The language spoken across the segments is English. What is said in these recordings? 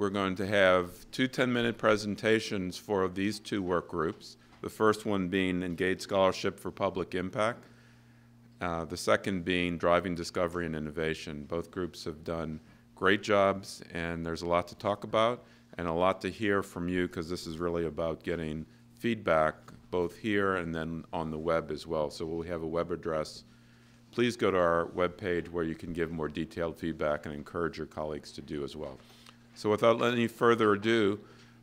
we're going to have two 10-minute presentations for these two work groups. The first one being Engaged Scholarship for Public Impact. The second being Driving Discovery and Innovation. Both groups have done great jobs, and there's a lot to talk about and a lot to hear from you, because this is really about getting feedback both here and then on the web as well. So we have a web address. Please go to our web page where you can give more detailed feedback and encourage your colleagues to do as well. So without any further ado,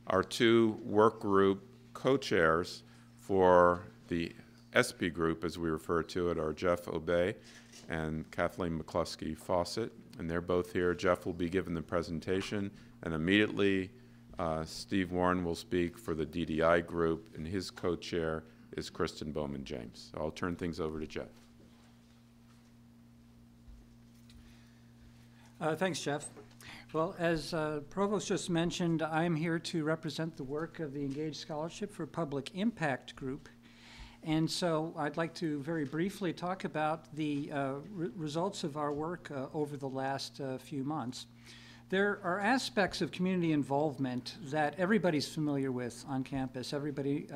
our two work group co-chairs for the SP group, as we refer to it, are Jeff Obey and Kathleen McCluskey Fawcett, and they're both here. Jeff will be giving the presentation, and immediately Steve Warren will speak for the DDI group, and his co-chair is Kristen Bowman-James. So I'll turn things over to Jeff. Thanks, Jeff. Well, as Provost just mentioned, I'm here to represent the work of the Engaged Scholarship for Public Impact group. And so I'd like to very briefly talk about the results of our work over the last few months. There are aspects of community involvement that everybody's familiar with on campus. Everybody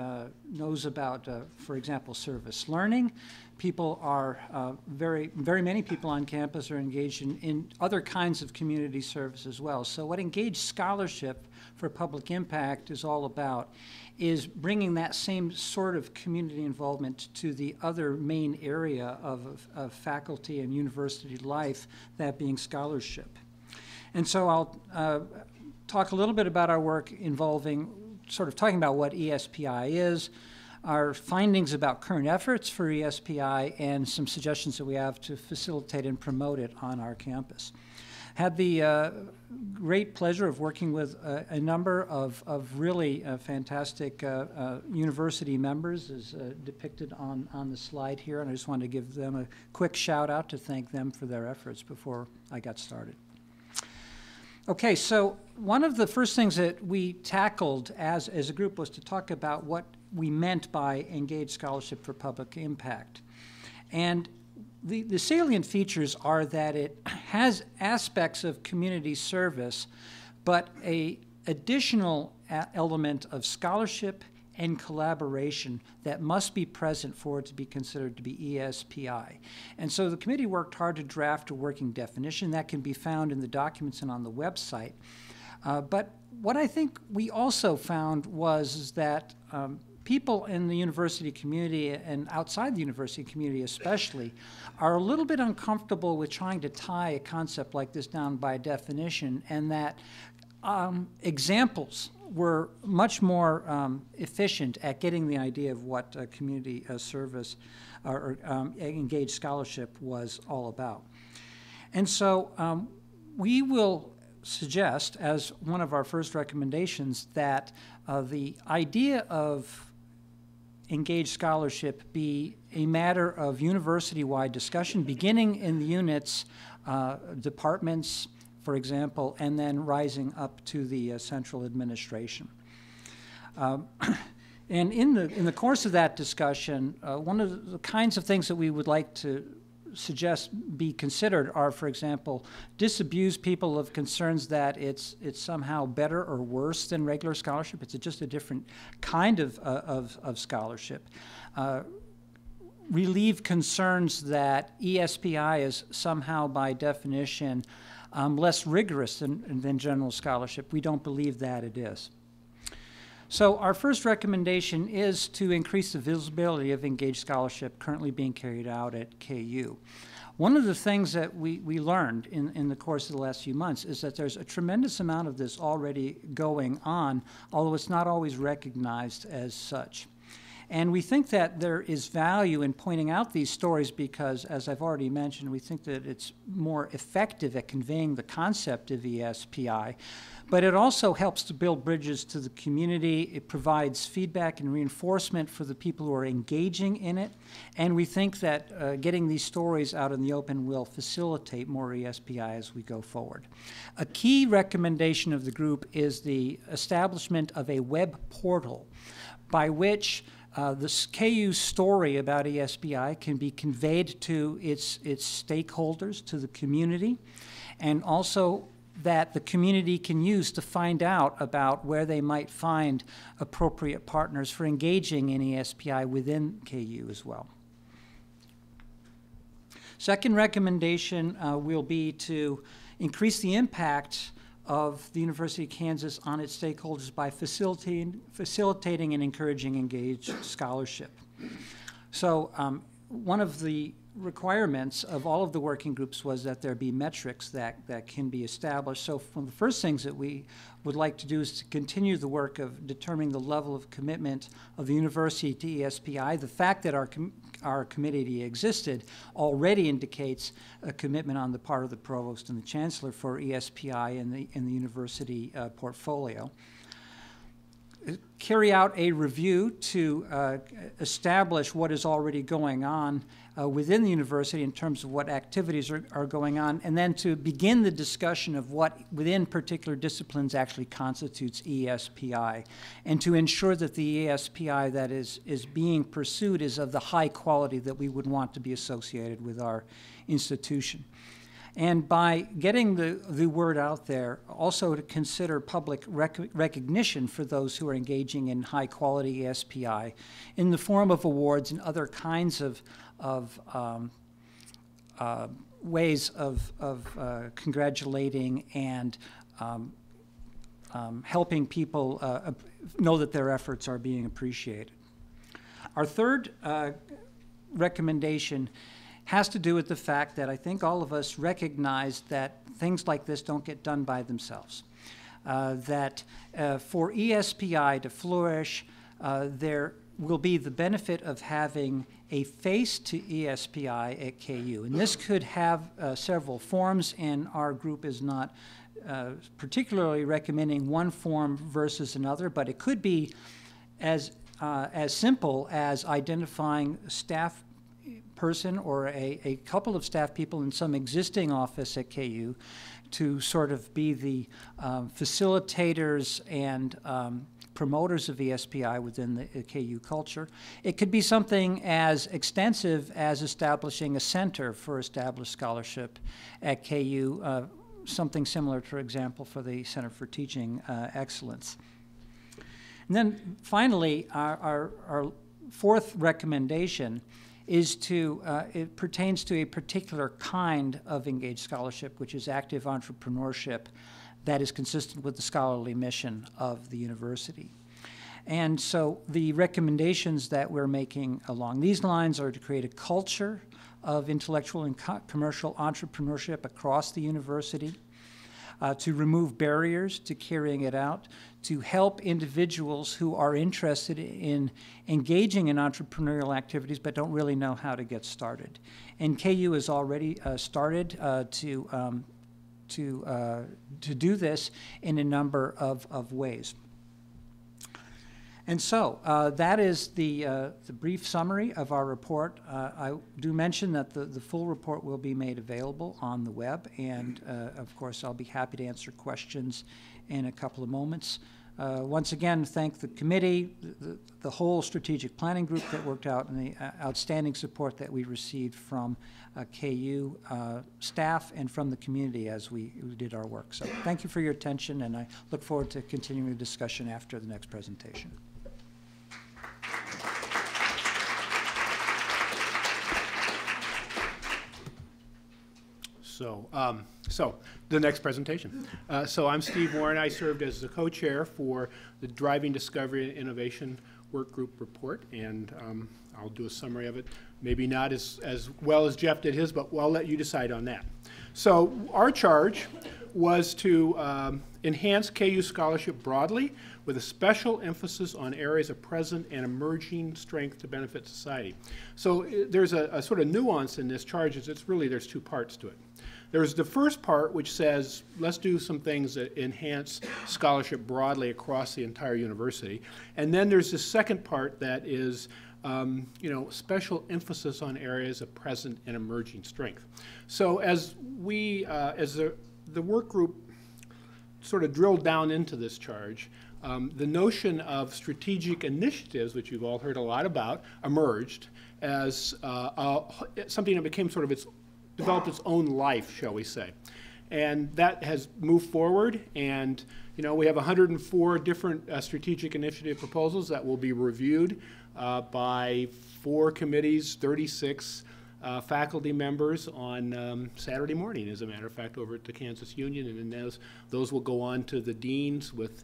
knows about, for example, service learning. People are, very many people on campus are engaged in other kinds of community service as well. So what Engaged Scholarship for Public Impact is all about is bringing that same sort of community involvement to the other main area of faculty and university life, that being scholarship. And so I'll talk a little bit about our work involving sort of talking about what ESPI is, our findings about current efforts for ESPI, and some suggestions that we have to facilitate and promote it on our campus. Had the great pleasure of working with a number of really fantastic university members, as depicted on the slide here, and I just wanted to give them a quick shout out to thank them for their efforts before I got started. Okay, so one of the first things that we tackled as a group was to talk about what we meant by Engaged Scholarship for Public Impact. And the salient features are that it has aspects of community service, but an additional element of scholarship and collaboration that must be present for it to be considered to be ESPI. And so the committee worked hard to draft a working definition that can be found in the documents and on the website. But what I think we also found was that people in the university community and outside the university community especially are a little bit uncomfortable with trying to tie a concept like this down by definition, and that examples were much more efficient at getting the idea of what community service or engaged scholarship was all about. And so we will suggest as one of our first recommendations that the idea of engaged scholarship be a matter of university-wide discussion, beginning in the units, departments, for example, and then rising up to the central administration. And in the course of that discussion, one of the kinds of things that we would like to suggest be considered are, for example, disabuse people of concerns that it's somehow better or worse than regular scholarship. It's just a different kind of scholarship. Relieve concerns that ESPI is somehow by definition less rigorous than general scholarship. We don't believe that it is. So our first recommendation is to increase the visibility of engaged scholarship currently being carried out at KU. One of the things that we learned in the course of the last few months is that there's a tremendous amount of this already going on, although it's not always recognized as such. And we think that there is value in pointing out these stories because, as I've already mentioned, we think that it's more effective at conveying the concept of ESPI, but it also helps to build bridges to the community. It provides feedback and reinforcement for the people who are engaging in it, and we think that getting these stories out in the open will facilitate more ESPI as we go forward. A key recommendation of the group is the establishment of a web portal by which the KU story about ESPI can be conveyed to its stakeholders, to the community, and also that the community can use to find out about where they might find appropriate partners for engaging in ESPI within KU as well. Second recommendation will be to increase the impact of the University of Kansas on its stakeholders by facilitating and encouraging engaged scholarship. So one of the requirements of all of the working groups was that there be metrics that can be established. So one of the first things that we would like to do is to continue the work of determining the level of commitment of the university to ESPI. The fact that our committee existed already indicates a commitment on the part of the provost and the chancellor for ESPI in the university portfolio. Carry out a review to establish what is already going on within the university in terms of what activities are going on, and then to begin the discussion of what within particular disciplines actually constitutes ESPI, and to ensure that the ESPI that is being pursued is of the high quality that we would want to be associated with our institution. And by getting the word out there, also to consider public recognition for those who are engaging in high-quality ESPI in the form of awards and other kinds of ways of congratulating and helping people know that their efforts are being appreciated. Our third recommendation has to do with the fact that I think all of us recognize that things like this don't get done by themselves. That for ESPI to flourish, there will be the benefit of having a face to ESPI at KU. And this could have several forms, and our group is not particularly recommending one form versus another, but it could be as simple as identifying staff person or a couple of staff people in some existing office at KU to sort of be the facilitators and promoters of ESPI within the KU culture. It could be something as extensive as establishing a center for established scholarship at KU, something similar, for example, for the Center for Teaching Excellence. And then finally, our fourth recommendation is it pertains to a particular kind of engaged scholarship, which is active entrepreneurship that is consistent with the scholarly mission of the university. And so the recommendations that we're making along these lines are to create a culture of intellectual and commercial entrepreneurship across the university, to remove barriers to carrying it out, to help individuals who are interested in engaging in entrepreneurial activities but don't really know how to get started. And KU has already started to do this in a number of ways. And so that is the brief summary of our report. I do mention that the full report will be made available on the web, and of course I'll be happy to answer questions in a couple of moments. Once again, thank the committee, the whole strategic planning group that worked out, and the outstanding support that we received from KU staff and from the community as we did our work. So thank you for your attention, and I look forward to continuing the discussion after the next presentation. So the next presentation. So I'm Steve Warren. I served as the co-chair for the Driving Discovery and Innovation Work Group report, and I'll do a summary of it. Maybe not as well as Jeff did his, but I'll let you decide on that. So our charge was to enhance KU scholarship broadly with a special emphasis on areas of present and emerging strength to benefit society. So there's a sort of nuance in this charge. There's two parts to it. There's the first part, which says, let's do some things that enhance scholarship broadly across the entire university. And then there's the second part that is, special emphasis on areas of present and emerging strength. So as we, as the work group sort of drilled down into this charge, the notion of strategic initiatives, which you've all heard a lot about, emerged as something that became sort of developed its own life, shall we say. And that has moved forward, and we have 104 different strategic initiative proposals that will be reviewed by 4 committees, 36 faculty members on Saturday morning, as a matter of fact, over at the Kansas Union. And then those will go on to the deans with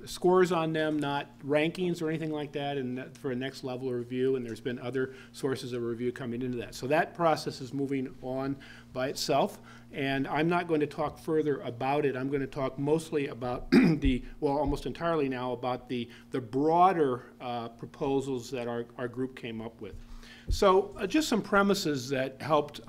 scores on them, not rankings or anything like that, and for a next level of review. And there's been other sources of review coming into that. So that process is moving on by itself. And I'm not going to talk further about it. I'm going to talk mostly about almost entirely now about the broader proposals that our group came up with. So just some premises that helped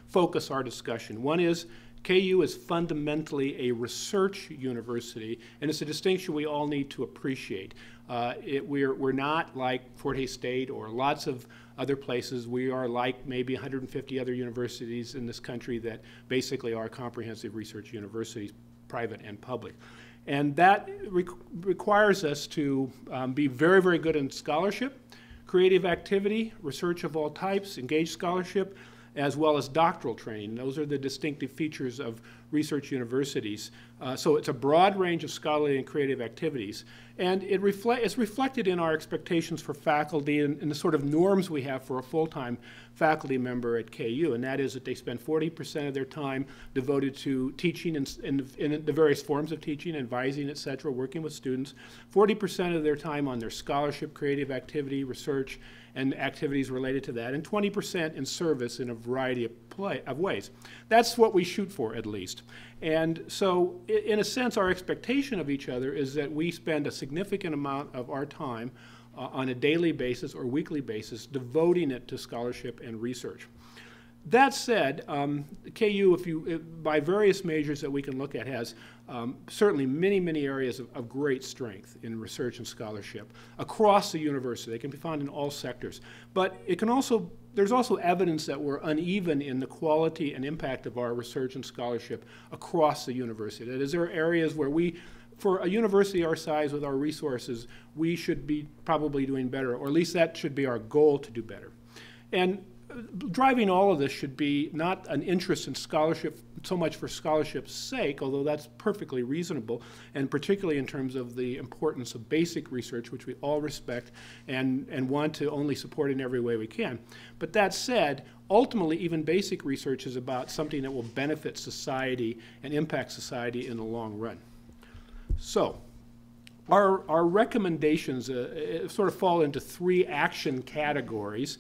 focus our discussion. One is KU is fundamentally a research university, and it's a distinction we all need to appreciate. We're not like Fort Hays State or lots of other places. We are like maybe 150 other universities in this country that basically are comprehensive research universities, private and public. And that requires us to be very, very good in scholarship, creative activity, research of all types, engaged scholarship, as well as doctoral training. Those are the distinctive features of research universities. So it's a broad range of scholarly and creative activities. And it's reflected in our expectations for faculty and the sort of norms we have for a full-time faculty member at KU, and that is that they spend 40% of their time devoted to teaching in the various forms of teaching, advising, et cetera, working with students, 40% of their time on their scholarship, creative activity, research, and activities related to that, and 20% in service in a variety of ways. That's what we shoot for, at least. And so, in a sense, our expectation of each other is that we spend a significant amount of our time on a daily basis or weekly basis devoting it to scholarship and research. That said, KU, by various measures that we can look at, has certainly many, many areas of great strength in research and scholarship across the university. They can be found in all sectors. But there's also evidence that we're uneven in the quality and impact of our research and scholarship across the university. That is, there are areas where for a university our size with our resources, we should be probably doing better, or at least that should be our goal, to do better. And driving all of this should be not an interest in scholarship so much for scholarship's sake, although that's perfectly reasonable, and particularly in terms of the importance of basic research, which we all respect and want to only support in every way we can. But that said, ultimately, even basic research is about something that will benefit society and impact society in the long run. So, our recommendations sort of fall into 3 action categories.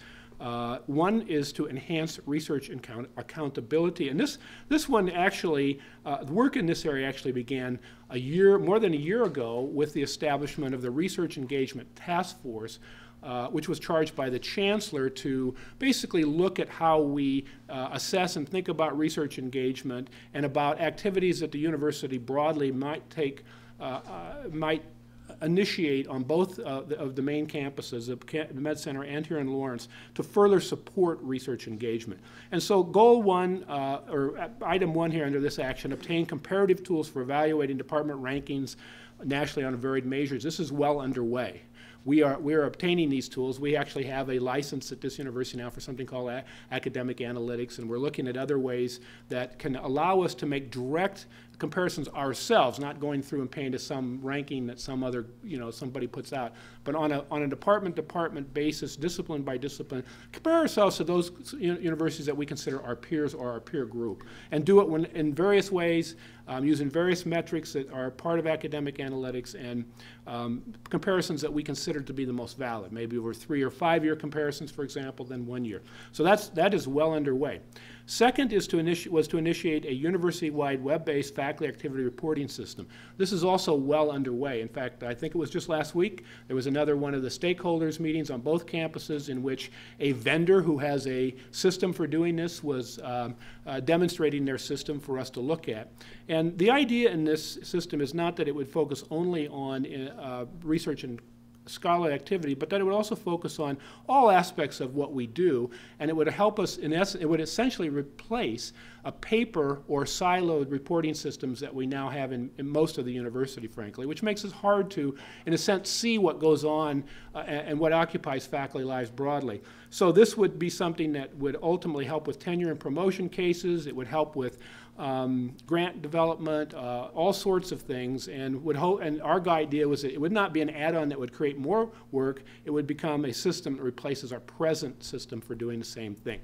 One is to enhance research accountability, and this one actually, the work in this area actually began more than a year ago with the establishment of the Research Engagement Task Force, which was charged by the Chancellor to basically look at how we assess and think about research engagement and about activities that the university broadly might initiate on both of the main campuses, the Med Center and here in Lawrence, to further support research engagement. And so goal 1, or item 1 here under this action, obtain comparative tools for evaluating department rankings nationally on varied measures. This is well underway. We are obtaining these tools. We actually have a license at this university now for something called academic analytics, and we're looking at other ways that can allow us to make direct comparisons ourselves, not going through and paying to some ranking that some other, somebody puts out, but on a department basis, discipline by discipline, compare ourselves to those universities that we consider our peers or our peer group, and do it in various ways, using various metrics that are part of academic analytics and comparisons that we consider to be the most valid, maybe over 3 or 5 year comparisons, for example, than 1 year. So that is well underway. Second was to initiate a university-wide web-based faculty activity reporting system. This is also well underway. In fact, I think it was just last week, there was another one of the stakeholders meetings on both campuses in which a vendor who has a system for doing this was demonstrating their system for us to look at. And the idea in this system is not that it would focus only on research and scholarly activity, but that it would also focus on all aspects of what we do, and it would help us, in essence, it would essentially replace a paper or siloed reporting systems that we now have in most of the university, frankly, which makes it hard to, in a sense, see what goes on and what occupies faculty lives broadly. So this would be something that would ultimately help with tenure and promotion cases. It would help with grant development, all sorts of things, and and our idea was that it would not be an add-on that would create more work. It would become a system that replaces our present system for doing the same thing.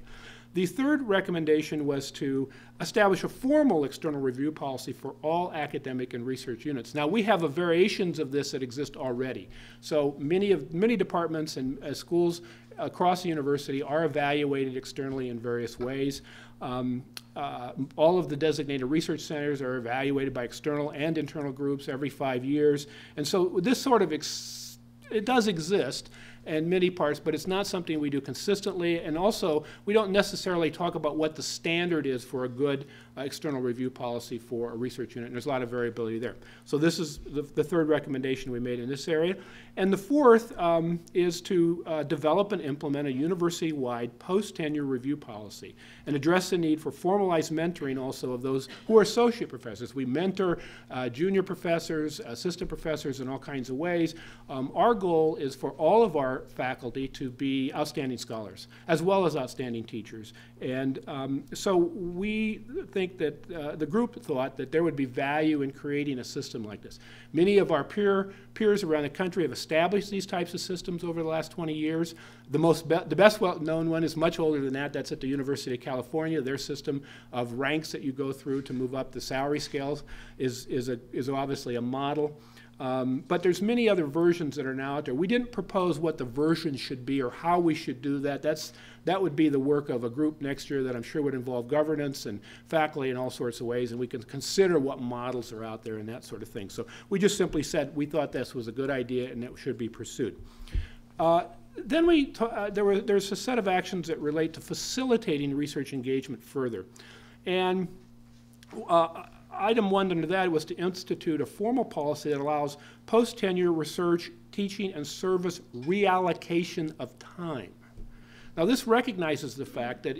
The third recommendation was to establish a formal external review policy for all academic and research units. Now, we have variations of this that exist already. So many departments and schools across the university are evaluated externally in various ways. All of the designated research centers are evaluated by external and internal groups every 5 years. And so this sort of, it does exist in many parts, but it's not something we do consistently. And also, we don't necessarily talk about what the standard is for a good external review policy for a research unit. And there's a lot of variability there. So this is the third recommendation we made in this area. And the fourth is to develop and implement a university-wide post-tenure review policy and address the need for formalized mentoring also of those who are associate professors. We mentor junior professors, assistant professors in all kinds of ways. Our goal is for all of our faculty to be outstanding scholars as well as outstanding teachers. And so we think that the group thought that there would be value in creating a system like this. Many of our peers around the country have established these types of systems over the last 20 years. The best well-known one is much older than that. That's at the University of California. Their system of ranks that you go through to move up the salary scales is obviously a model. But there's many other versions that are now out there. We didn't propose what the version should be or how we should do that. That would be the work of a group next year that I'm sure would involve governance and faculty in all sorts of ways, and we can consider what models are out there and that sort of thing. So we just simply said we thought this was a good idea and it should be pursued. Then there's a set of actions that relate to facilitating research engagement further. And item one under that was to institute a formal policy that allows post-tenure research, teaching, and service reallocation of time. Now, this recognizes the fact that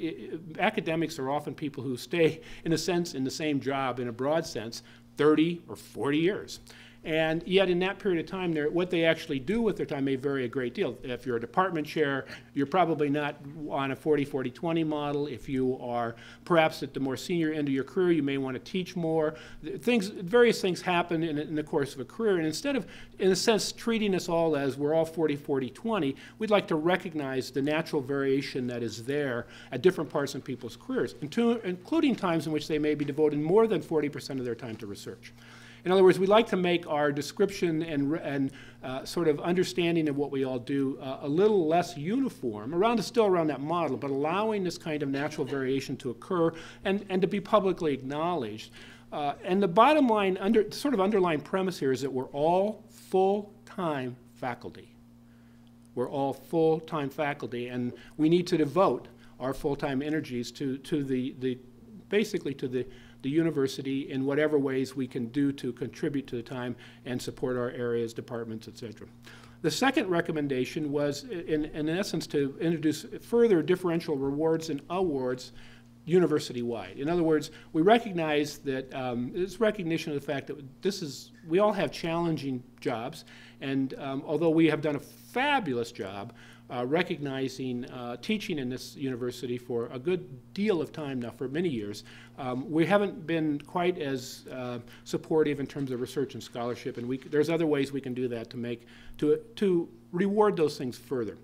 academics are often people who stay, in a sense, in the same job, in a broad sense, 30 or 40 years. And yet in that period of time, what they actually do with their time may vary a great deal. If you're a department chair, you're probably not on a 40-40-20 model. If you are perhaps at the more senior end of your career, you may want to teach more. Various things happen in the course of a career. And instead of, in a sense, treating us all as we're all 40-40-20, we'd like to recognize the natural variation that is there at different parts in people's careers, including times in which they may be devoting more than 40% of their time to research. In other words, we like to make our description and sort of understanding of what we all do a little less uniform, still around that model, but allowing this kind of natural variation to occur and to be publicly acknowledged. And the bottom line, sort of underlying premise here is that we're all full-time faculty. We're all full-time faculty, and we need to devote our full-time energies to basically to the university in whatever ways we can do to contribute to the time and support our areas, departments, etc. The second recommendation was, in essence, to introduce further differential rewards and awards university-wide. In other words, we recognize that it's recognition of the fact that we all have challenging jobs, and although we have done a fabulous job recognizing teaching in this university for a good deal of time now, for many years, we haven't been quite as supportive in terms of research and scholarship, and there's other ways we can do that to reward those things further.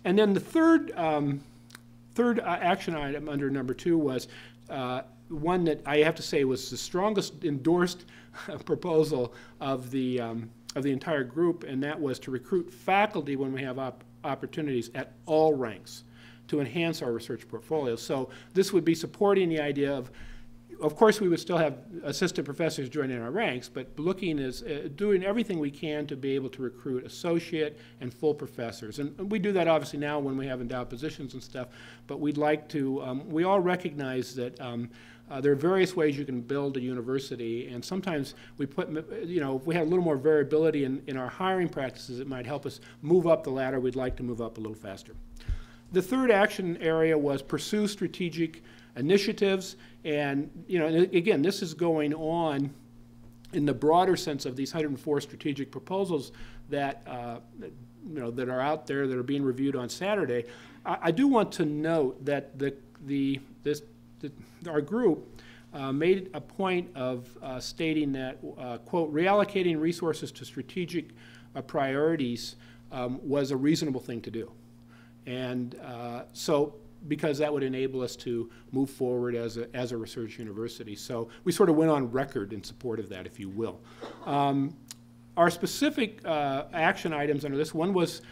And then the third action item under number 2 was one that I have to say was the strongest endorsed proposal of the entire group, and that was to recruit faculty when we have opportunities at all ranks to enhance our research portfolio. So this would be supporting the idea of course we would still have assistant professors joining our ranks, but looking as doing everything we can to be able to recruit associate and full professors. And we do that obviously now when we have endowed positions and stuff, but we'd like to, we all recognize that there are various ways you can build a university, and sometimes we put, if we had a little more variability in our hiring practices, it might help us move up the ladder. We'd like to move up a little faster. The third action area was pursue strategic initiatives, and again, this is going on in the broader sense of these 104 strategic proposals that that are out there that are being reviewed on Saturday. I do want to note that our group made a point of stating that, quote, reallocating resources to strategic priorities was a reasonable thing to do. And so, because that would enable us to move forward as a research university. So we sort of went on record in support of that, if you will. Our specific action items under this one was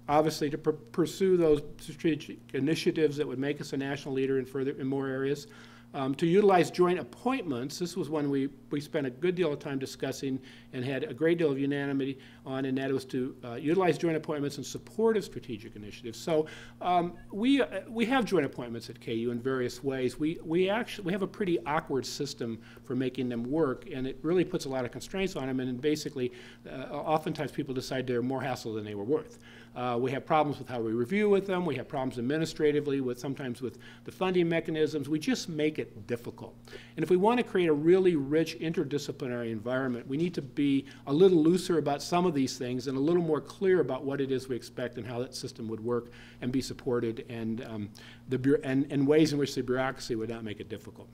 obviously to pursue those strategic initiatives that would make us a national leader in more areas. To utilize joint appointments, this was one we spent a good deal of time discussing and had a great deal of unanimity on, and that was to utilize joint appointments in support of strategic initiatives. So we have joint appointments at KU in various ways. We have a pretty awkward system for making them work, and it really puts a lot of constraints on them, and basically oftentimes people decide they're more hassle than they were worth. We have problems with how we review with them. We have problems administratively sometimes with the funding mechanisms. We just make it difficult. And if we want to create a really rich interdisciplinary environment, we need to be a little looser about some of these things and a little more clear about what it is we expect and how that system would work and be supported, and ways in which the bureaucracy would not make it difficult.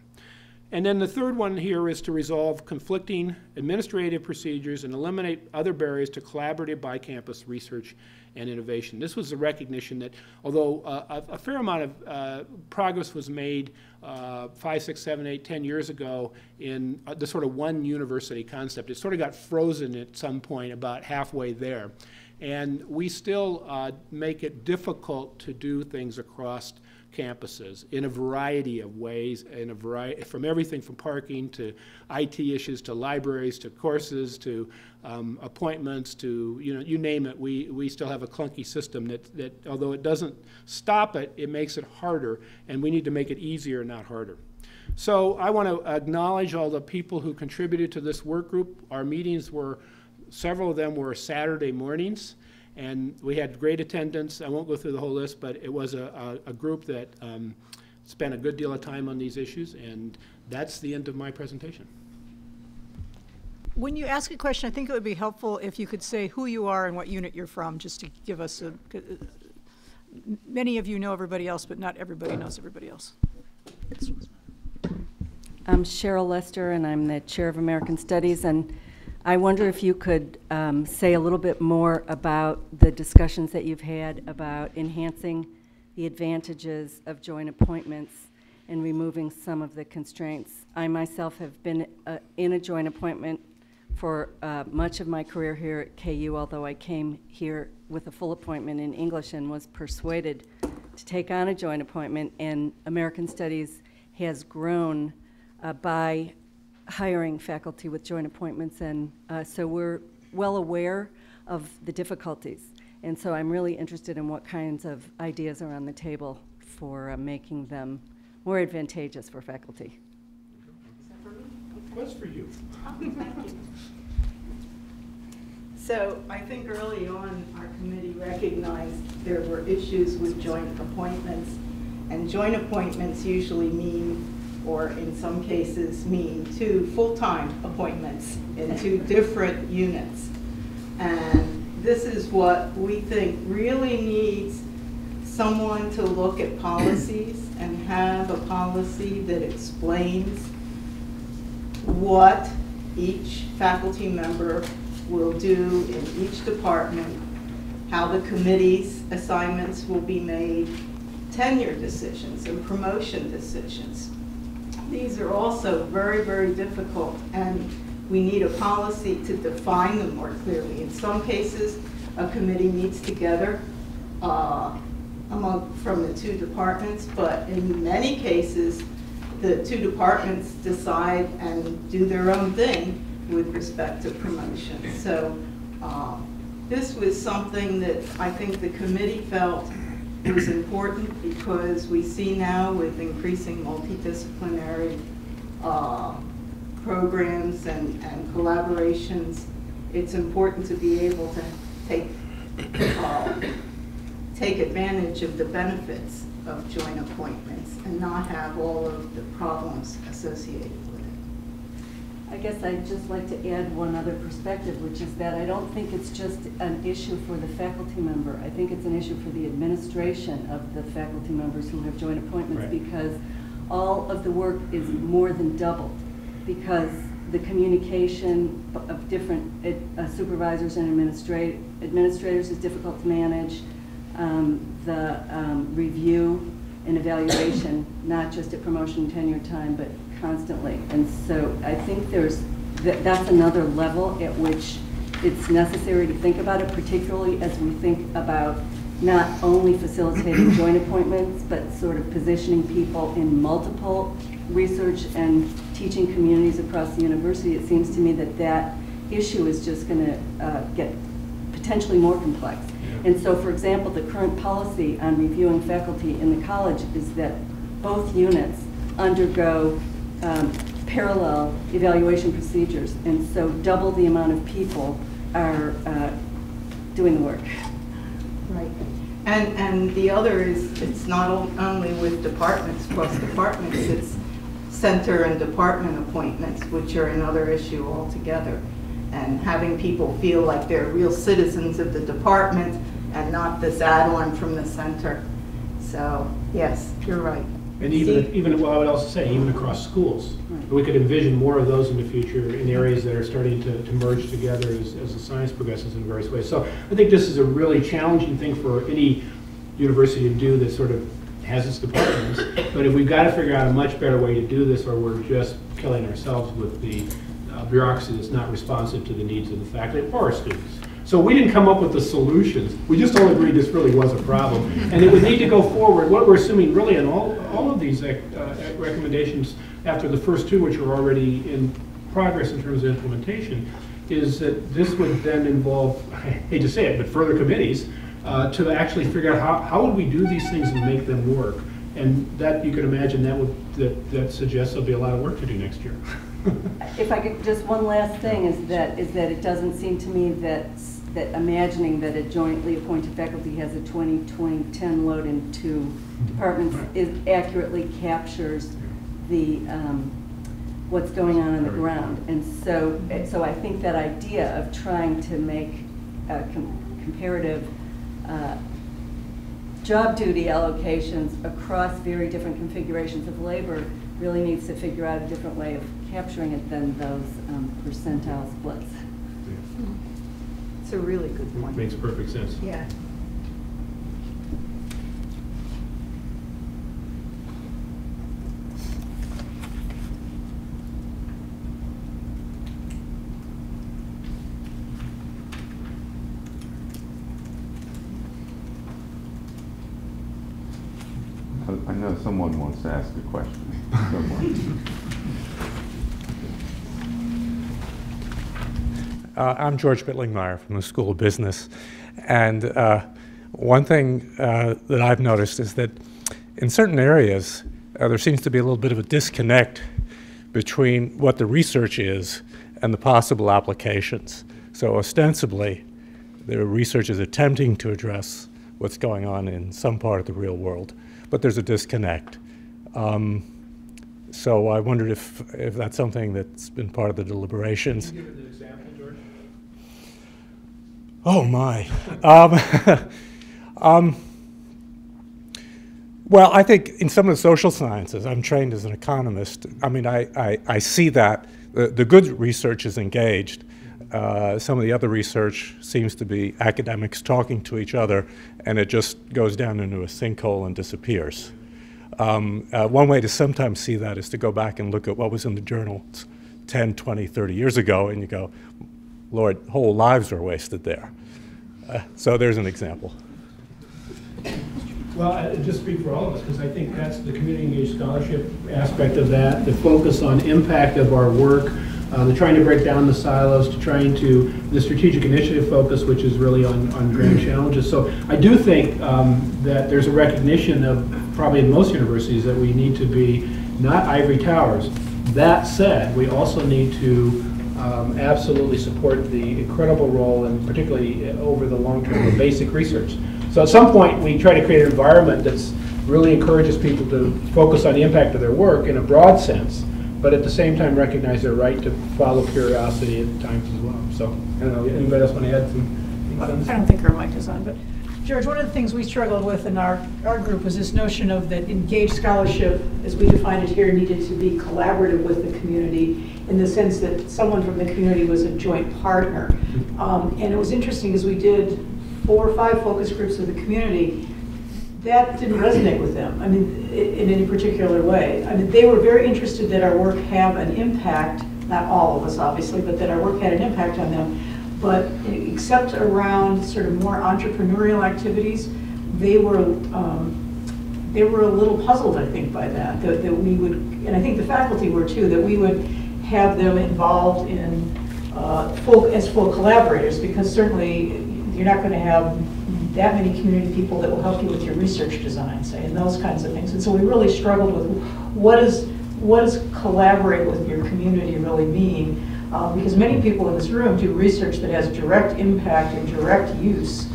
And then the third one here is to resolve conflicting administrative procedures and eliminate other barriers to collaborative bi-campus research and innovation. This was the recognition that although a fair amount of progress was made 5, 6, 7, 8, 10 years ago in the sort of one university concept, it sort of got frozen at some point about halfway there. And we still make it difficult to do things across campuses in a variety of ways, from everything from parking to IT issues to libraries to courses to appointments to, you name it. We still have a clunky system that although it doesn't stop it, it makes it harder, and we need to make it easier, not harder. So I want to acknowledge all the people who contributed to this work group. Our meetings several of them were Saturday mornings, and we had great attendance. I won't go through the whole list, but it was a group that spent a good deal of time on these issues, and that's the end of my presentation. When you ask a question, I think it would be helpful if you could say who you are and what unit you're from, just to give us many of you know everybody else, but not everybody knows everybody else. I'm Cheryl Lester, and I'm the Chair of American Studies, and I wonder if you could say a little bit more about the discussions that you've had about enhancing the advantages of joint appointments and removing some of the constraints. I myself have been in a joint appointment for much of my career here at KU, although I came here with a full appointment in English and was persuaded to take on a joint appointment, and American Studies has grown by hiring faculty with joint appointments, and so we're well aware of the difficulties. And so I'm really interested in what kinds of ideas are on the table for making them more advantageous for faculty. Is that for me? What's for you? Oh, thank you. So I think early on our committee recognized there were issues with joint appointments, and joint appointments usually mean, or in some cases mean, 2 full-time appointments in 2 different units. And this is what we think really needs someone to look at policies and have a policy that explains what each faculty member will do in each department, how the committee's assignments will be made, tenure decisions and promotion decisions. These are also very, very difficult, and we need a policy to define them more clearly. In some cases, a committee meets together from the 2 departments, but in many cases, the 2 departments decide and do their own thing with respect to promotion. So this was something that I think the committee felt was important, because we see now with increasing multidisciplinary programs and collaborations, it's important to be able to take advantage of the benefits of joint appointments and not have all of the problems associated with it. I guess I'd just like to add one other perspective, which is that I don't think it's just an issue for the faculty member. I think it's an issue for the administration of the faculty members who have joint appointments, Right. Because all of the work is more than doubled because the communication of different supervisors and administrators is difficult to manage. The review and evaluation, not just at promotion and tenure time, but constantly. And so I think that's another level at which it's necessary to think about it, particularly as we think about not only facilitating joint appointments, but sort of positioning people in multiple research and teaching communities across the university. It seems to me that that issue is just going to get potentially more complex. And so, for example, the current policy on reviewing faculty in the college is that both units undergo parallel evaluation procedures, and so double the amount of people are doing the work. Right. And the other is, it's not only with departments, cross departments, it's center and department appointments, which are another issue altogether. And having people feel like they're real citizens of the department and not this add-on from the center. So, yes, you're right. And even well, I would also say, even across schools, we could envision more of those in the future in areas that are starting to merge together as the science progresses in various ways. So I think this is a really challenging thing for any university to do that sort of has its departments. But if we've got to figure out a much better way to do this, or we're just killing ourselves with the bureaucracy that's not responsive to the needs of the faculty or our students. So we didn't come up with the solutions. We just all agreed this really was a problem. And it would need to go forward. What we're assuming really in all of these recommendations after the first two, which are already in progress in terms of implementation, is that this would then involve, I hate to say it, but further committees to actually figure out how would we do these things and make them work. And that, you could imagine, that suggests there'll be a lot of work to do next year. If I could, just one last thing is that it doesn't seem to me that imagining that a jointly appointed faculty has a 20-20-10 load in two departments accurately captures the what's going on the ground. And so I think that idea of trying to make comparative job duty allocations across very different configurations of labor really needs to figure out a different way of capturing it than those percentile splits. It's a really good point. Makes perfect sense. Yeah. I know someone wants to ask a question. I'm George Bittlingmeyer from the School of Business. And one thing that I've noticed is that in certain areas, there seems to be a little bit of a disconnect between what the research is and the possible applications. So ostensibly, the research is attempting to address what's going on in some part of the real world, but there's a disconnect. So I wondered if that's something that's been part of the deliberations. Can you give an example, George? Oh my. Well, I think in some of the social sciences, I'm trained as an economist. I mean, I see that the good research is engaged. Some of the other research seems to be academics talking to each other, and it just goes down into a sinkhole and disappears. One way to sometimes see that is to go back and look at what was in the journals 10, 20, 30 years ago, and you go, Lord, whole lives were wasted there. So there's an example. Well, just speak for all of us, because I think that's the community engaged scholarship aspect of that, the focus on impact of our work, the trying to break down the silos, to trying to, the strategic initiative focus, which is really on grand challenges. So I do think that there's a recognition of, probably in most universities, that we need to be not ivory towers. That said, we also need to absolutely support the incredible role, and particularly over the long term, of basic research. So at some point, we try to create an environment that's really encourages people to focus on the impact of their work in a broad sense, but at the same time recognize their right to follow curiosity at times as well. So, I don't know, anybody else want to add some things? I don't think her mic is on, but George, one of the things we struggled with in our group was this notion of that engaged scholarship, as we define it here, needed to be collaborative with the community in the sense that someone from the community was a joint partner. And it was interesting as we did 4 or 5 focus groups of the community, that didn't resonate with them, I mean, in any particular way. I mean, they were very interested that our work have an impact, not all of us obviously, but that our work had an impact on them. But except around sort of more entrepreneurial activities, they were a little puzzled, I think, by that we would, and I think the faculty were too, that we would have them involved in as full collaborators, because certainly you're not going to have that many community people that will help you with your research design, say, and those kinds of things. And so we really struggled with what does collaborate with your community really mean? Because many people in this room do research that has direct impact and direct use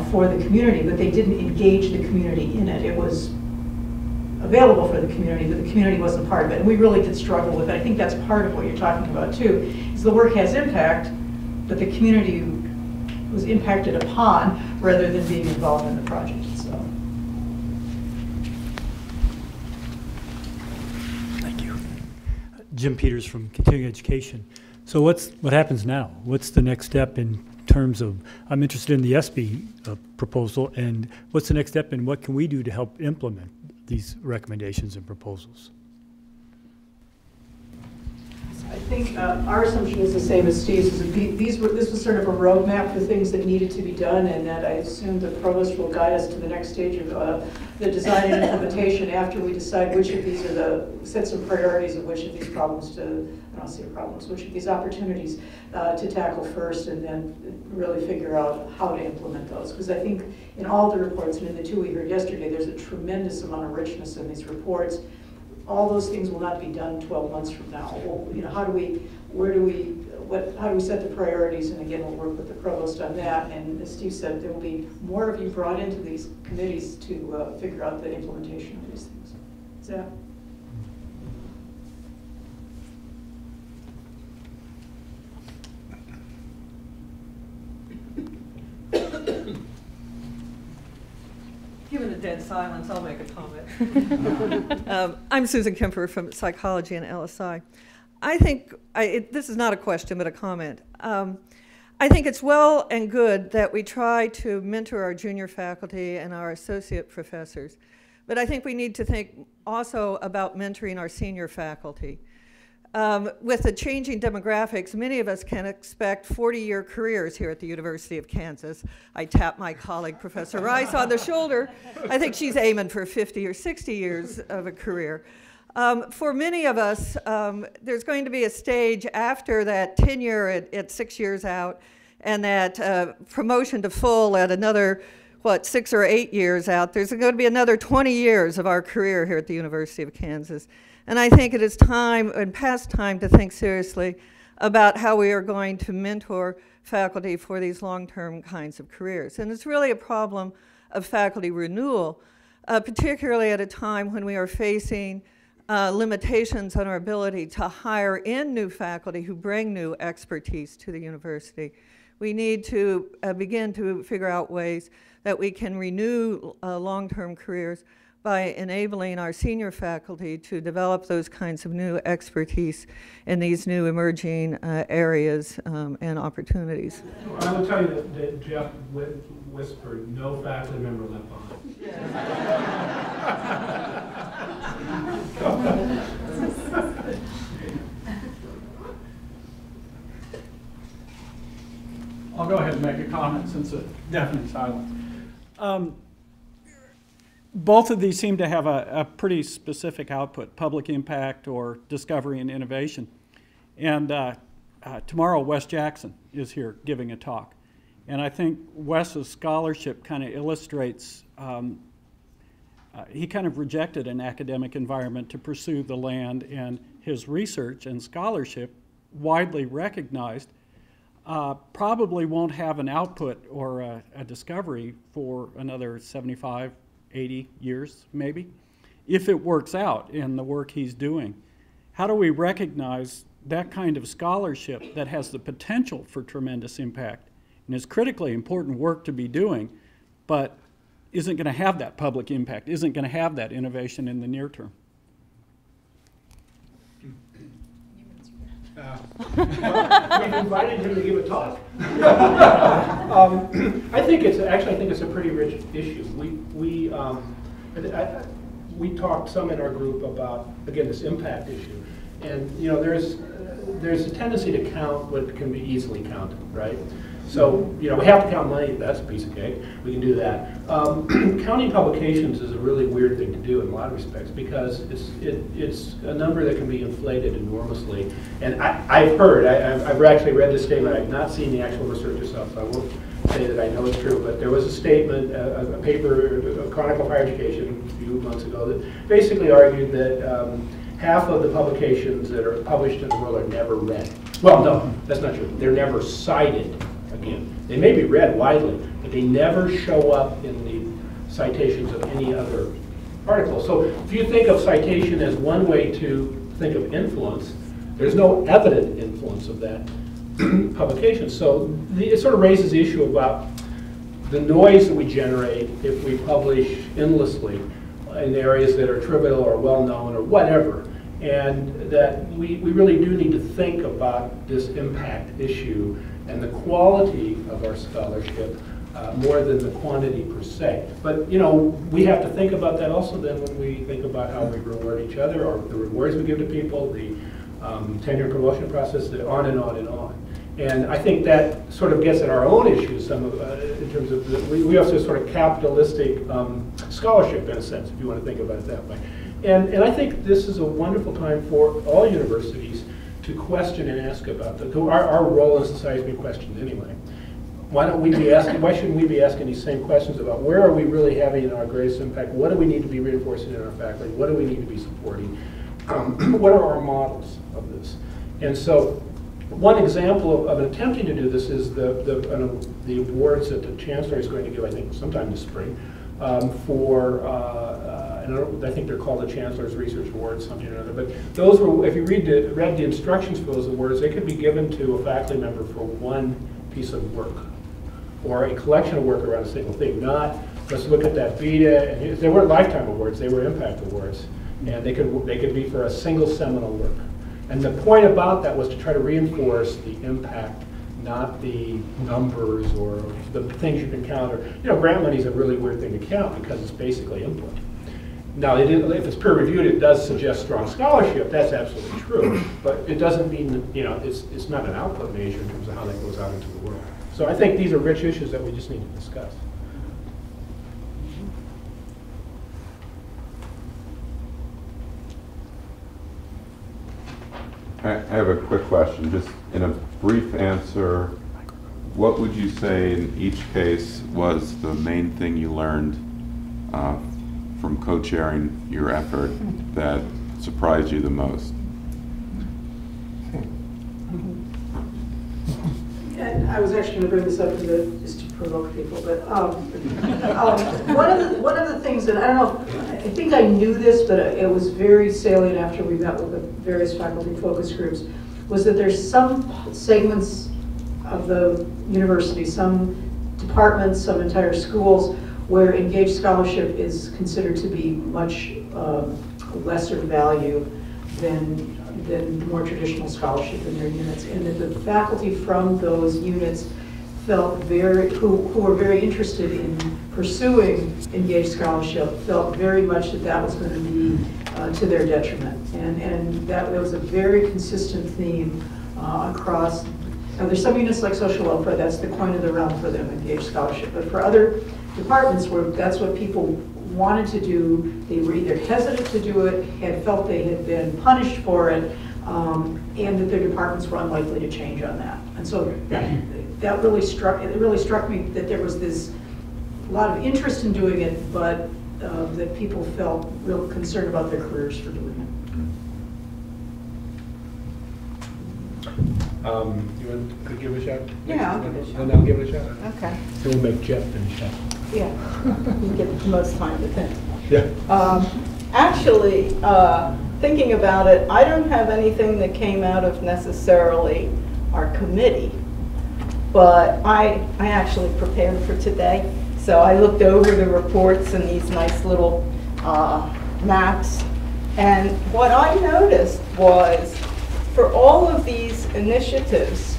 for the community, but they didn't engage the community in it. It was available for the community, but the community wasn't part of it. And we really did struggle with it. I think that's part of what you're talking about too, is the work has impact, but the community was impacted upon rather than being involved in the project itself. Thank you. Jim Peters from Continuing Education. So what happens now? What's the next step in terms of, I'm interested in the SB proposal, and what's the next step and what can we do to help implement these recommendations and proposals? I think our assumption is the same as Steve's. This was sort of a roadmap for things that needed to be done, and that I assume the provost will guide us to the next stage of the design and implementation after we decide which of these are the sets of priorities of which of these problems which of these opportunities to tackle first, and then really figure out how to implement those. Because I think in all the reports, and in the 2 we heard yesterday, there's a tremendous amount of richness in these reports. All those things will not be done 12 months from now. Well, you know, how do we set the priorities? And again, we'll work with the provost on that. And as Steve said, there will be more of you brought into these committees to figure out the implementation of these things. So. Given the dead silence, I'll make a comment. I'm Susan Kemper from Psychology and LSI. I think, this is not a question, but a comment. I think it's well and good that we try to mentor our junior faculty and our associate professors, but I think we need to think also about mentoring our senior faculty. With the changing demographics, many of us can expect 40-year careers here at the University of Kansas. I tap my colleague, Professor Rice, on the shoulder. I think she's aiming for 50 or 60 years of a career. For many of us, there's going to be a stage after that tenure at 6 years out, and that promotion to full at another, 6 or 8 years out. There's going to be another 20 years of our career here at the University of Kansas. And I think it is time, and past time, to think seriously about how we are going to mentor faculty for these long-term kinds of careers. And it's really a problem of faculty renewal, particularly at a time when we are facing limitations on our ability to hire in new faculty who bring new expertise to the university. We need to begin to figure out ways that we can renew long-term careers by enabling our senior faculty to develop those kinds of new expertise in these new emerging areas and opportunities. I will tell you that Jeff whispered, no faculty member left behind. I'll go ahead and make a comment since it's deafening silence. Both of these seem to have a pretty specific output, public impact or discovery and innovation. And tomorrow, Wes Jackson is here giving a talk. And I think Wes's scholarship kind of illustrates, he kind of rejected an academic environment to pursue the land, and his research and scholarship, widely recognized, probably won't have an output or a discovery for another 75, 80 years, maybe, if it works out in the work he's doing. How do we recognize that kind of scholarship that has the potential for tremendous impact and is critically important work to be doing, but isn't going to have that public impact, isn't going to have that innovation in the near term. We've invited him to give a talk. I think it's a pretty rich issue. We talked some in our group about, again, this impact issue, and there's a tendency to count what can be easily counted, right? So we have to count money. That's a piece of cake. We can do that. Counting publications is a really weird thing to do in a lot of respects because it's a number that can be inflated enormously. And I've actually read this statement. I've not seen the actual research itself, so I won't say that I know it's true. But there was a statement, a paper, a Chronicle of Higher Education a few months ago that basically argued that half of the publications that are published in the world are never read. Well, no, that's not true. They're never cited. Again, they may be read widely, but they never show up in the citations of any other article. So if you think of citation as one way to think of influence, there's no evident influence of that publication. So it sort of raises the issue about the noise that we generate if we publish endlessly in areas that are trivial or well-known or whatever. And that we really do need to think about this impact issue and the quality of our scholarship more than the quantity per se. But we have to think about that also then when we think about how we reward each other or the rewards we give to people, the tenure and promotion process, on and on and on. And I think that sort of gets at our own issues in terms of we also have sort of capitalistic scholarship in a sense, if you want to think about it that way. And I think this is a wonderful time for all universities to question and ask about that. Our role in society is being questioned anyway. Why shouldn't we be asking these same questions about where are we really having our greatest impact? What do we need to be reinforcing in our faculty? What do we need to be supporting? What are our models of this? And so one example of attempting to do this is the awards that the Chancellor is going to give, I think, sometime this spring, and I think they're called the Chancellor's Research Awards, something or another. But those were, if you read the instructions for those awards, they could be given to a faculty member for one piece of work or a collection of work around a single thing. Not, let's look at that beta. And they weren't lifetime awards, they were impact awards. And they could be for a single seminal work. And the point about that was to try to reinforce the impact, not the numbers or the things you can count. Grant money is a really weird thing to count because it's basically input. Now, if it's peer reviewed, it does suggest strong scholarship. That's absolutely true, but it doesn't mean it's not an output measure in terms of how that goes out into the world. So I think these are rich issues that we just need to discuss. I have a quick question. Just in a brief answer, what would you say in each case was the main thing you learned from co-chairing your effort that surprised you the most? And I was actually going to bring this up just to provoke people, but one of the things that, I don't know, I think I knew this, but it was very salient after we met with the various faculty focus groups, was that there's some segments of the university, some departments, some entire schools, where engaged scholarship is considered to be much lesser value than more traditional scholarship in their units, and that the faculty from those units felt who were very interested in pursuing engaged scholarship, felt very much that was going to be to their detriment, and that was a very consistent theme across. Now, there's some units like social welfare, that's the coin of the realm for them, engaged scholarship, but for other departments where that's what people wanted to do, they were either hesitant to do it, had felt they had been punished for it, and that their departments were unlikely to change on that. And so that really struck me that there was this a lot of interest in doing it, but that people felt real concerned about their careers for doing it. You want to give it a shot? Yeah, I'll give it a shot. Then I'll give it a shot. Okay. Then we'll make Jeff finish up. Yeah, you get the most time to think. Yeah. Actually, thinking about it, I don't have anything that came out of necessarily our committee, but I actually prepared for today. So I looked over the reports and these nice little maps. And what I noticed was for all of these initiatives,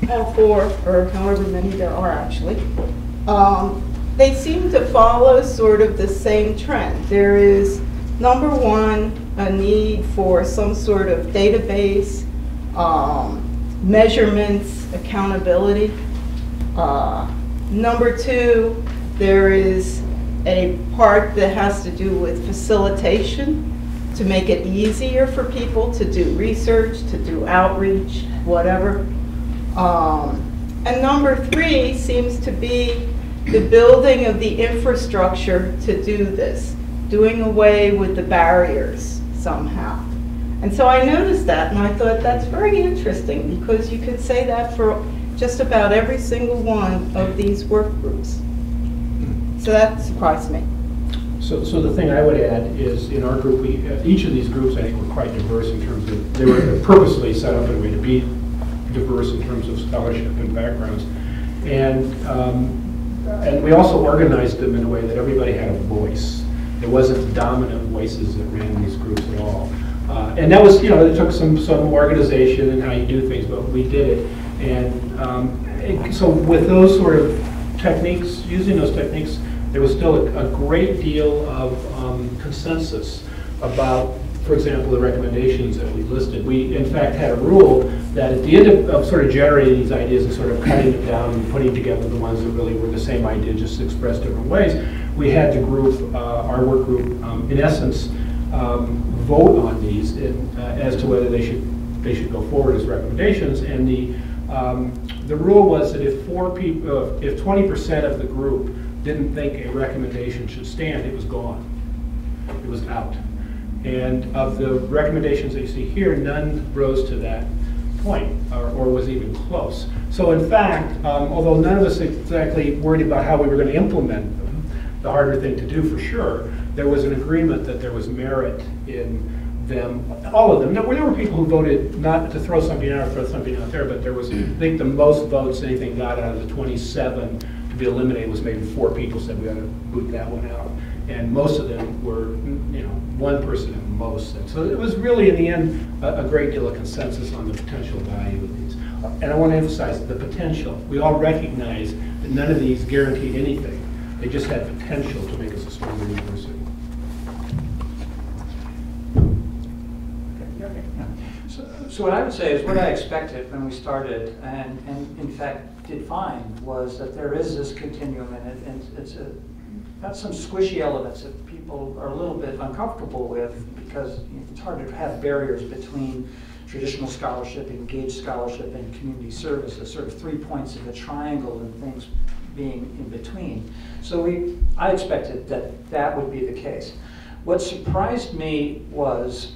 all four, or however many there are actually, they seem to follow sort of the same trend. There is, number one, a need for some sort of database, measurements, accountability. Number two, there is a part that has to do with facilitation to make it easier for people to do research, to do outreach, whatever. And number three seems to be the building of the infrastructure to do this, doing away with the barriers somehow. And so I noticed that and I thought that's very interesting because you could say that for just about every single one of these work groups. So that surprised me. So the thing I would add is in our group, each of these groups I think were quite diverse in terms of, they were purposely set up in a way to be diverse in terms of scholarship and backgrounds. And we also organized them in a way that everybody had a voice. There wasn't dominant voices that ran these groups at all. And that was, it took some organization and how you do things, but we did it. And so with those sort of techniques, using those techniques, there was still a great deal of consensus about, for example, the recommendations that we listed. We, in fact, had a rule that at the end of sort of generating these ideas and sort of cutting them down and putting together the ones that really were the same idea, just expressed different ways, we had the group, our work group, in essence, vote on these as to whether they should go forward as recommendations. And the rule was that if 20% of the group didn't think a recommendation should stand, it was gone. It was out. And of the recommendations that you see here, none rose to that point or was even close. So in fact, although none of us exactly worried about how we were going to implement them, the harder thing to do for sure, there was an agreement that there was merit in them, all of them. There were people who voted not to throw something out or throw something out there, but there was, I think the most votes anything got out of the 27 to be eliminated was maybe 4 people said we ought to boot that one out. And most of them were, one person at most. And so it was really, in the end, a great deal of consensus on the potential value of these. And I want to emphasize the potential. We all recognize that none of these guaranteed anything. They just had potential to make us a stronger university. So what I would say is what I expected when we started, and in fact did find, was that there is this continuum, and it's got some squishy elements that people are a little bit uncomfortable with because it's hard to have barriers between traditional scholarship, engaged scholarship, and community service, the sort of 3 points of the triangle and things being in between. So I expected that would be the case. What surprised me was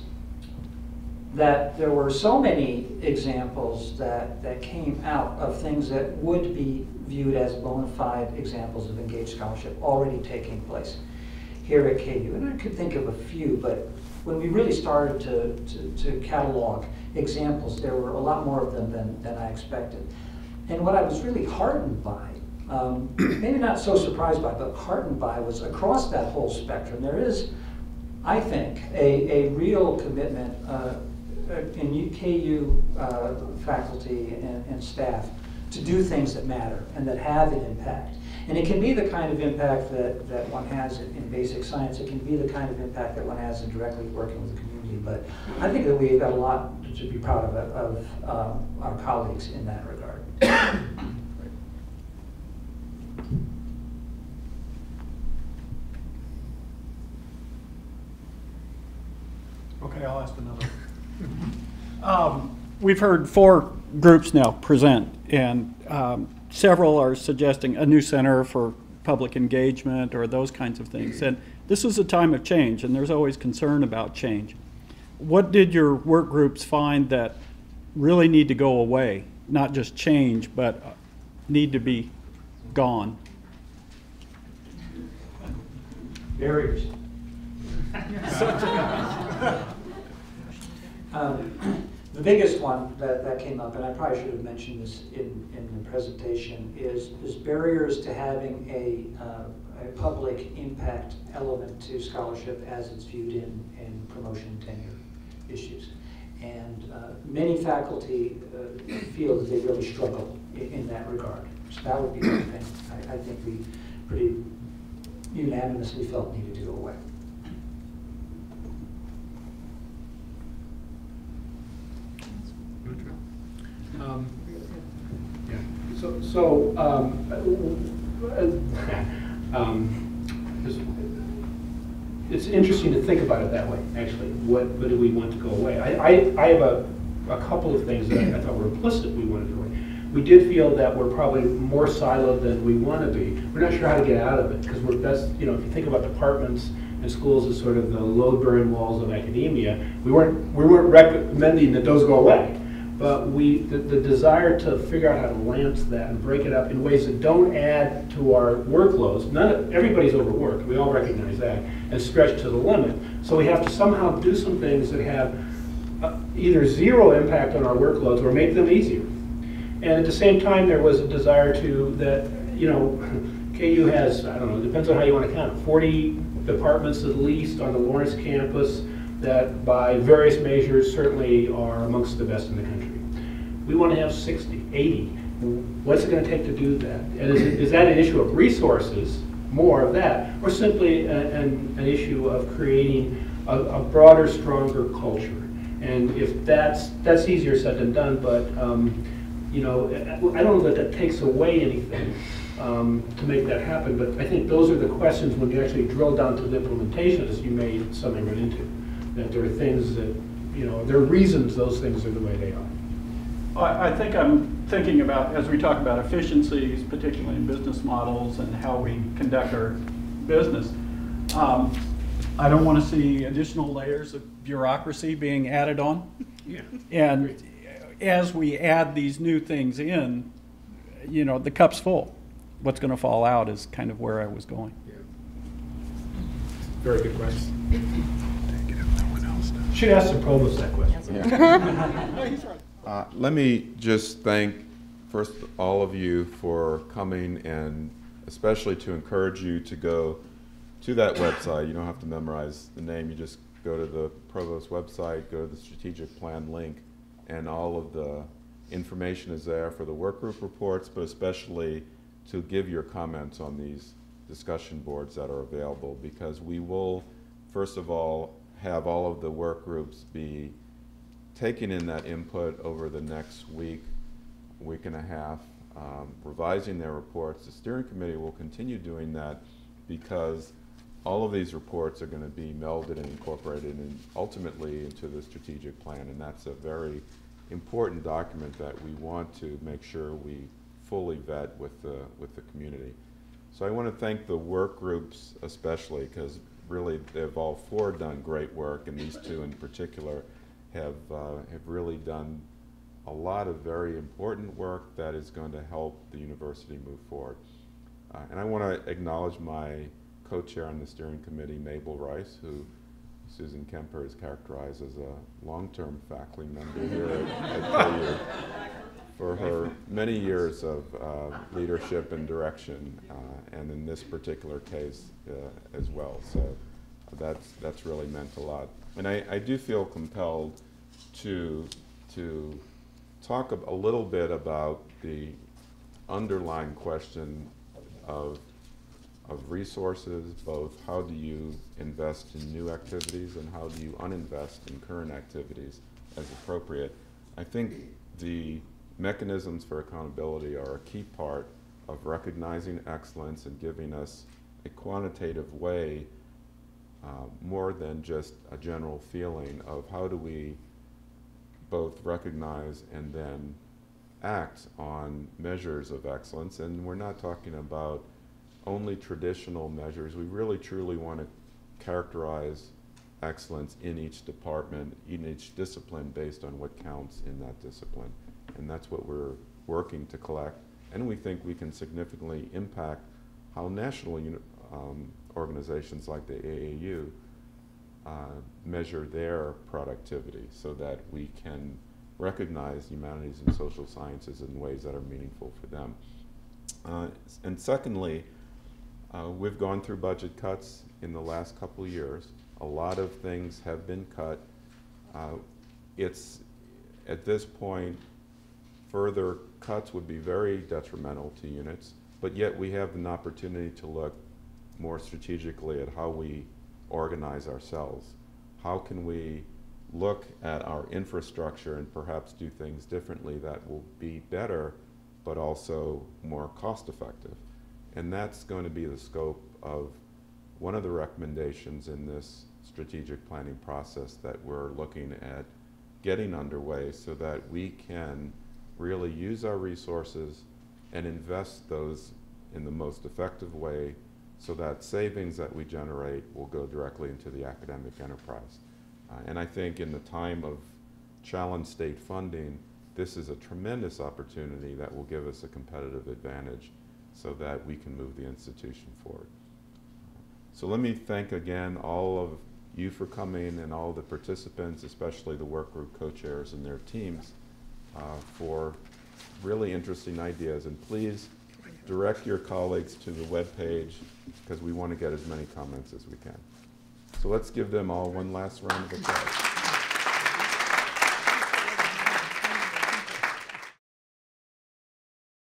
that there were so many examples that came out of things that would be viewed as bona fide examples of engaged scholarship already taking place here at KU. And I could think of a few, but when we really started to catalog examples, there were a lot more of them than I expected. And what I was really heartened by, maybe not so surprised by, but heartened by, was across that whole spectrum, there is, I think, a real commitment in KU faculty and staff to do things that matter and that have an impact. And it can be the kind of impact that one has in basic science. It can be the kind of impact that one has in directly working with the community. But I think that we've got a lot to be proud of our colleagues in that regard. Okay, I'll ask another. We've heard 4 groups now present, and several are suggesting a new center for public engagement or those kinds of things. And this is a time of change, and there's always concern about change. What did your work groups find that really need to go away? Not just change, but need to be gone? Barriers. The biggest one that came up, and I probably should have mentioned this in the presentation, is barriers to having a public impact element to scholarship as it's viewed in promotion and tenure issues. And many faculty feel that they really struggle in that regard. So that would be one thing I think we pretty unanimously felt needed to go away. It's interesting to think about it that way, actually. What do we want to go away? I have a couple of things that I thought were implicit we wanted to go away. We did feel that we're probably more siloed than we want to be. We're not sure how to get out of it, because we're best, if you think about departments and schools as sort of the load-bearing walls of academia, we weren't recommending that those go away. But the desire to figure out how to lance that and break it up in ways that don't add to our workloads. Everybody's overworked, we all recognize that, and stretched to the limit. So we have to somehow do some things that have either zero impact on our workloads or make them easier. And at the same time, there was a desire KU has, I don't know, it depends on how you want to count it, 40 departments at least on the Lawrence campus that by various measures certainly are amongst the best in the country. We want to have 60, 80. What's it going to take to do that? And is that an issue of resources, more of that, or simply an issue of creating a broader, stronger culture? And if that's easier said than done, but I don't know that takes away anything to make that happen, but I think those are the questions when you actually drill down to the implementation, as you may suddenly run into. That there are things that, there are reasons those things are the way they are. I think I'm thinking about, as we talk about efficiencies, particularly in business models and how we conduct our business, I don't want to see additional layers of bureaucracy being added on. Yeah. And as we add these new things in, the cup's full. What's going to fall out is kind of where I was going. Yeah. Very good question. Should ask the provost that question. Yeah. Let me just thank first all of you for coming, and especially to encourage you to go to that website. You don't have to memorize the name. You just go to the provost website, go to the strategic plan link, and all of the information is there for the work group reports, but especially to give your comments on these discussion boards that are available, because we will, first of all, have all of the work groups be taking in that input over the next week and a half, revising their reports. The steering committee will continue doing that because all of these reports are going to be melded and incorporated and ultimately into the strategic plan, and that's a very important document that we want to make sure we fully vet with the community. So I want to thank the work groups especially, because really they've all four done great work, and these two in particular have really done a lot of very important work that is going to help the university move forward. And I want to acknowledge my co-chair on the steering committee, Mabel Rice, who Susan Kemper has characterized as a long-term faculty member here at KU for her many years of leadership and direction, and in this particular case as well. So that's really meant a lot. And I do feel compelled to talk a little bit about the underlying question of resources, both how do you invest in new activities and how do you uninvest in current activities as appropriate. I think the mechanisms for accountability are a key part of recognizing excellence and giving us a quantitative way, more than just a general feeling of how do we both recognize and then act on measures of excellence. And we're not talking about only traditional measures. We really truly want to characterize excellence in each department, in each discipline, based on what counts in that discipline. And that's what we're working to collect. And we think we can significantly impact how national organizations like the AAU measure their productivity, so that we can recognize humanities and social sciences in ways that are meaningful for them. And secondly, we've gone through budget cuts in the last couple of years. A lot of things have been cut. It's, at this point, further cuts would be very detrimental to units, but yet we have an opportunity to look more strategically at how we organize ourselves. How can we look at our infrastructure and perhaps do things differently that will be better, but also more cost-effective? And that's going to be the scope of one of the recommendations in this strategic planning process that we're looking at getting underway, so that we can really use our resources and invest those in the most effective way, so that savings that we generate will go directly into the academic enterprise. And I think in the time of challenged state funding, this is a tremendous opportunity that will give us a competitive advantage so that we can move the institution forward. So let me thank again all of you for coming, and all the participants, especially the work group co-chairs and their teams, for really interesting ideas. And please direct your colleagues to the webpage, because we want to get as many comments as we can. So let's give them all one last round of applause.